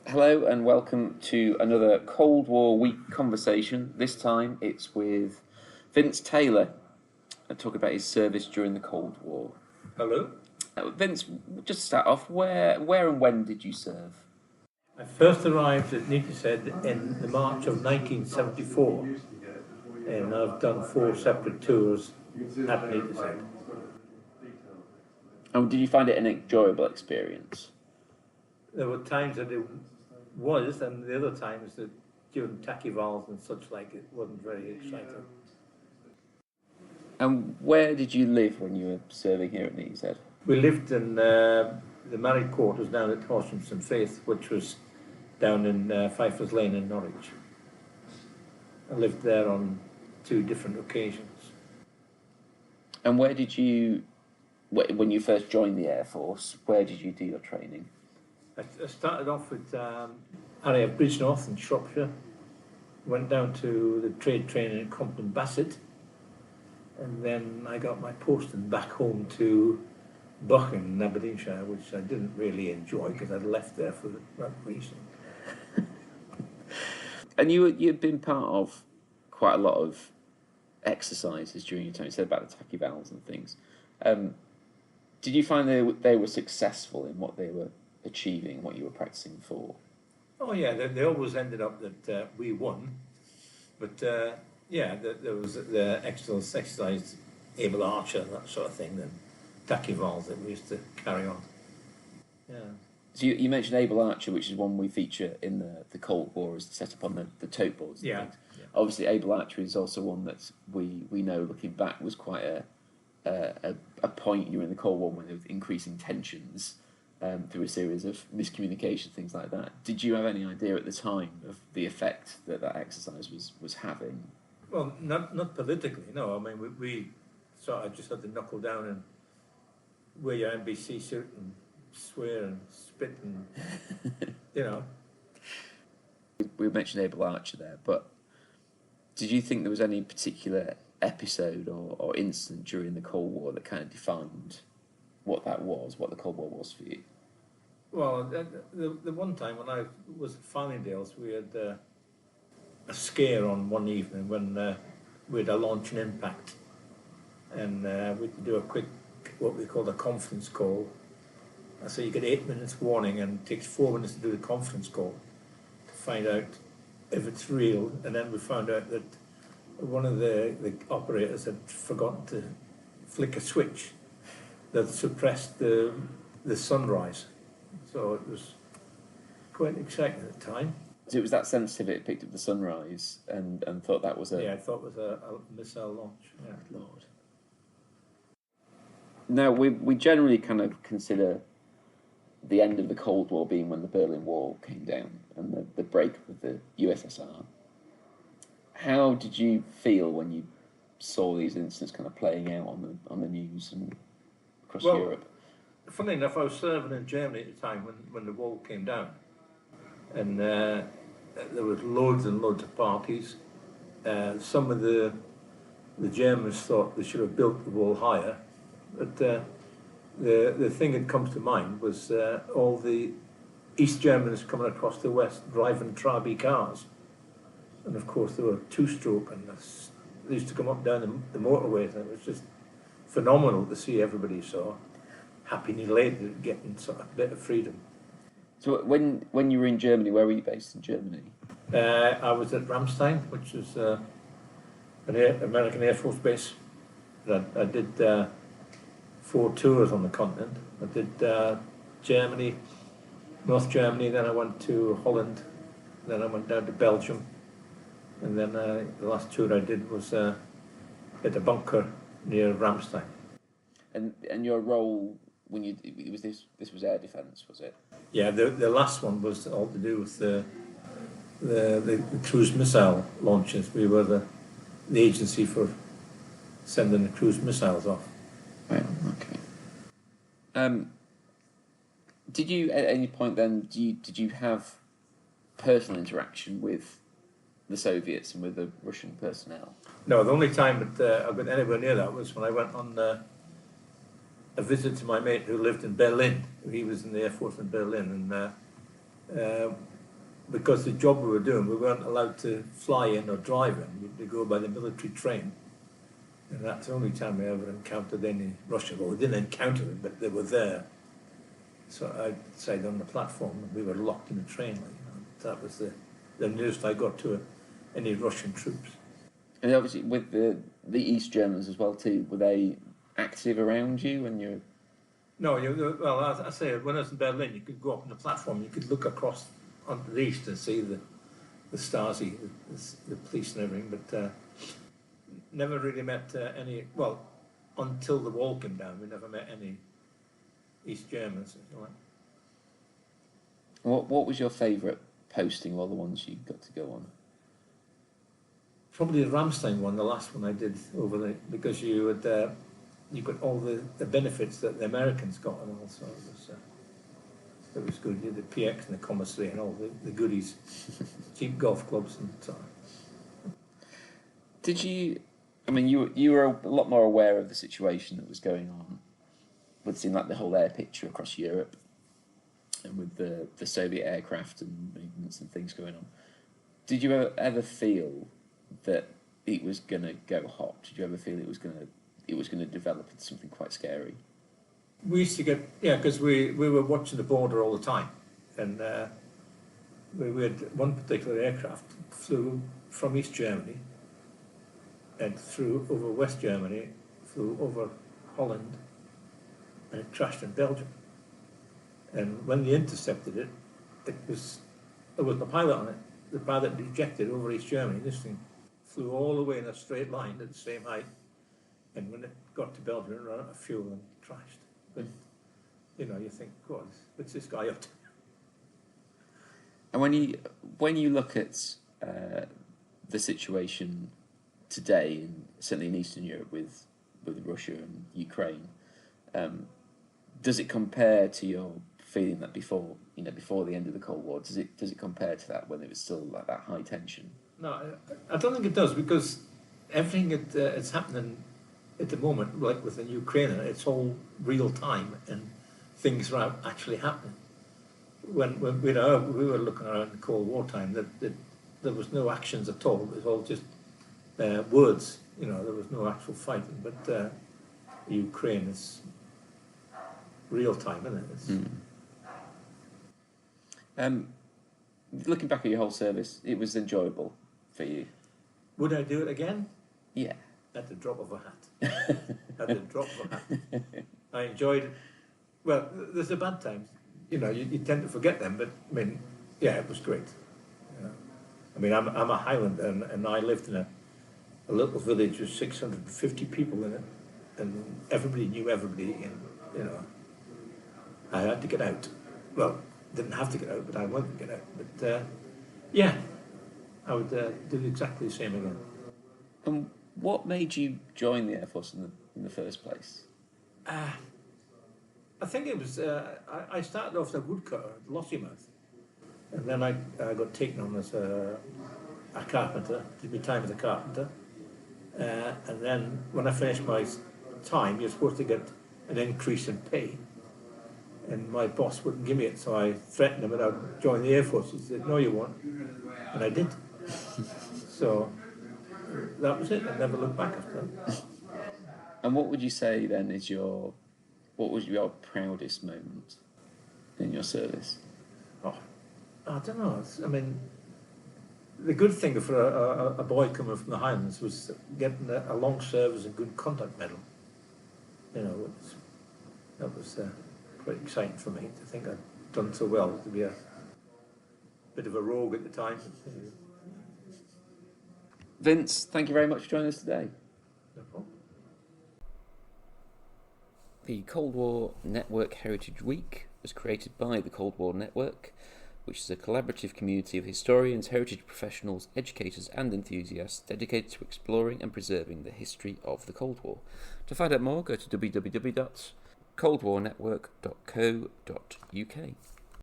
Hello and welcome to another Cold War week conversation. This time it's with Vince Taylor, talking about his service during the Cold War. Hello. Vince, just to start off, where and when did you serve? I first arrived at Neatishead in the March of 1974, and I've done 4 separate tours at Neatishead. And did you find it an enjoyable experience? There were times that it was, and the other times that during tachyvals and such like, it wasn't very exciting. And where did you live when you were serving here at Neatishead? We lived in the married quarters down at Horsham St Faith, which was down in Pfeiffer's Lane in Norwich. I lived there on 2 different occasions. And where did you, when you first joined the Air Force, where did you do your training? I started off with RAF Bridgenorth in Shropshire, went down to the trade training in Compton Bassett, and then I got my posting back home to Buchan in Aberdeenshire, which I didn't really enjoy because I'd left there for that reason. And you'd been part of quite a lot of exercises during your time. You said about the tachyvals and things. Did you find they were successful in what they were achieving, what you were practicing for? Oh yeah, they always ended up that we won, but there was the exercise, able archer, that sort of thing, and tachyvals that we used to carry on. Yeah. So you mentioned Able Archer, which is one we feature in the Cold War as set up on the tote boards. Yeah. Obviously, Able Archer is also one that we know, looking back, was quite a point during the Cold War when there was increasing tensions through a series of miscommunication, things like that. Did you have any idea at the time of the effect that exercise was having? Well, not politically, no. I mean, we sort of just had to knuckle down and wear your NBC suit and swear and spit and, you know. We mentioned Able Archer there, but did you think there was any particular episode or incident during the Cold War that kind of defined what that was, what the Cold War was for you? Well, the one time when I was at Farningdales, we had a scare on one evening when we had a launch and impact, and we had to do a quick, what we called a conference call. So you get 8 minutes warning, and it takes 4 minutes to do the conference call to find out if it's real. And then we found out that one of the operators had forgotten to flick a switch that suppressed the sunrise. So it was quite exciting at the time. So it was that sensitive it picked up the sunrise and thought that was a... Yeah, I thought it was a missile launch. Yeah. Lord. Now, we generally kind of consider the end of the Cold War being when the Berlin Wall came down and the breakup of the USSR. How did you feel when you saw these incidents kind of playing out on the news and across Europe? Funny enough, I was serving in Germany at the time when the wall came down, and there was loads and loads of parties. Some of the Germans thought they should have built the wall higher, but the thing that comes to mind was all the East Germans coming across the West driving Trabi cars, and of course they were 2-stroke, and they used to come up down the motorways, and it was just phenomenal to see everybody so happy and elated getting sort of a bit of freedom. So when you were in Germany, where were you based in Germany? I was at Ramstein, which is an American Air Force base. I did 4 tours on the continent. I did Germany, North Germany, then I went to Holland, then I went down to Belgium, and then the last tour I did was at a bunker near Ramstein. And your role when this was air defence, was it? Yeah, the last one was all to do with the cruise missile launches. We were the agency for sending the cruise missiles off. Right. Okay. Did you at any point then? Did you have personal interaction with the Soviets and with the Russian personnel? No, the only time that I got anywhere near that was when I went on a visit to my mate who lived in Berlin. He was in the Air Force in Berlin, and because the job we were doing, we weren't allowed to fly in or drive in. We had to go by the military train. And that's the only time we ever encountered any Russian. Well, we didn't encounter them, but they were there. So outside on the platform, we were locked in the train. That was the nearest I got to any Russian troops. And obviously, with the East Germans as well too, were they active around you when you? No, well, as I say, when I was in Berlin, you could go up on the platform, you could look across onto the east and see the Stasi, the police and everything, but never really met any. Well, until the wall came down, we never met any East Germans. What was your favourite posting, or the ones you got to go on? Probably the Ramstein one, the last one I did over there, because you had you got all the benefits that the Americans got, and also it was good. You had the PX and the commissary and all the goodies, cheap golf clubs and so on. Did you? I mean, you were a lot more aware of the situation that was going on. Would seem like the whole air picture across Europe, and with the Soviet aircraft and movements and things going on. Did you ever feel that it was going to go hot? Did you ever feel it was going to develop into something quite scary? We used to get, because we were watching the border all the time, and we had one particular aircraft flew from East Germany and flew over West Germany, flew over Holland, and it crashed in Belgium. And when they intercepted it, there wasn't a pilot on it. The pilot ejected over East Germany. This thing flew all the way in a straight line at the same height. And when it got to Belgium, it ran out of fuel and crashed. But, you think, God, what's this guy up to? And when you look at the situation today, certainly in Eastern Europe with Russia and Ukraine, does it compare to your feeling that before the end of the Cold War? Does it compare to that when it was still like that high tension? No, I don't think it does, because everything that's happening at the moment, like with the Ukraine, it's all real time and things are actually happening. When we were looking around the Cold War time, that there was no actions at all. It was all just words. There was no actual fighting. But Ukraine is real time, isn't it? Looking back at your whole service, it was enjoyable for you. Would I do it again? Yeah. At the drop of a hat. At the drop of a hat. I enjoyed it. Well, there's the bad times. You tend to forget them, but I mean, it was great. I mean, I'm a Highlander, and I lived in a little village with 650 people in it, and everybody knew everybody, and I had to get out. Well, didn't have to get out, but I wanted to get out. But I would do exactly the same again. And what made you join the Air Force in the first place? I think it was, I started off as a woodcutter at Lossiemouth, and then I got taken on as a carpenter, did my time as a carpenter, and then when I finished my time, you're supposed to get an increase in pay, and my boss wouldn't give me it, so I threatened him that I'd join the Air Force. He said, no you won't, and I did. So that was it. I never looked back after that. And what would you say then what was your proudest moment in your service? Oh, I don't know. I mean, the good thing for a boy coming from the Highlands was getting a long service and good conduct medal. That was quite exciting for me to think I'd done so well, to be a bit of a rogue at the time. Vince, thank you very much for joining us today. No problem. The Cold War Network Heritage Week was created by the Cold War Network, which is a collaborative community of historians, heritage professionals, educators and enthusiasts dedicated to exploring and preserving the history of the Cold War. To find out more, go to www.coldwarnetwork.co.uk.